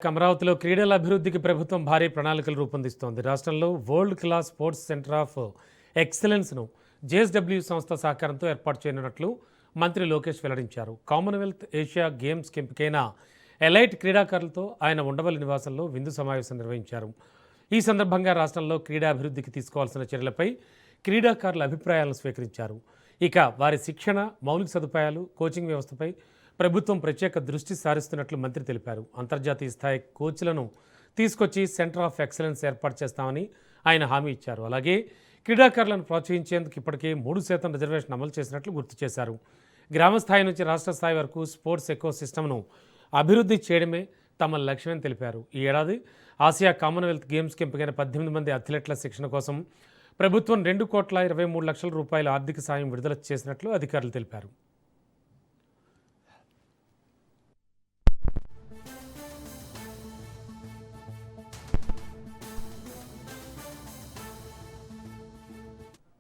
అమరావతిలో క్రీడల అభివృద్ధికి ప్రభుత్వం భారీ ప్రణాళికలు రూపొందిస్తోంది. రాష్ట్రంలో world class sports centre of ఎక్సలెన్స్ను జేఎస్డబ్ల్యూ సంస్థ సహకారంతో ఏర్పాటు చేయనున్నట్లు మంత్రి లోకేష్ వెల్లడించారు. కామన్వెల్త్ ఏషియా గేమ్స్కి ఎంపికైన ఎలైట్ క్రీడాకారులతో ఆయన ఉండవల్లి నివాసంలో విందు సమావేశం నిర్వహించారు. ఈ సందర్భంగా రాష్ట్రంలో క్రీడా అభివృద్ధికి తీసుకోవాల్సిన చర్యలపై క్రీడాకారుల అభిప్రాయాలను స్వీకరించారు. ఇక వారి శిక్షణ, మౌలిక సదుపాయాలు, కోచింగ్ వ్యవస్థపై ప్రభుత్వం ప్రత్యేక దృష్టి సారిస్తున్నట్లు మంత్రి తెలిపారు. అంతర్జాతీయ స్థాయి కోచ్లను తీసుకొచ్చి సెంటర్ ఆఫ్ ఎక్సలెన్స్ ఏర్పాటు చేస్తామని ఆయన హామీ ఇచ్చారు. అలాగే క్రీడాకారులను ప్రోత్సహించేందుకు ఇప్పటికే 3% రిజర్వేషన్ అమలు చేసినట్లు గుర్తు చేశారు. గ్రామ స్థాయి నుంచి రాష్ట్ర స్థాయి వరకు స్పోర్ట్స్ ఎకో సిస్టమ్ను అభివృద్ధి చేయడమే తమ లక్ష్యమని తెలిపారు. ఈ ఏడాది ఆసియా కామన్వెల్త్ గేమ్స్కి ఎంపికైన 18 మంది అథ్లెట్ల శిక్షణ కోసం ప్రభుత్వం 2,23,00,00,000 రూపాయల ఆర్థిక సాయం విడుదల చేసినట్లు అధికారులు తెలిపారు.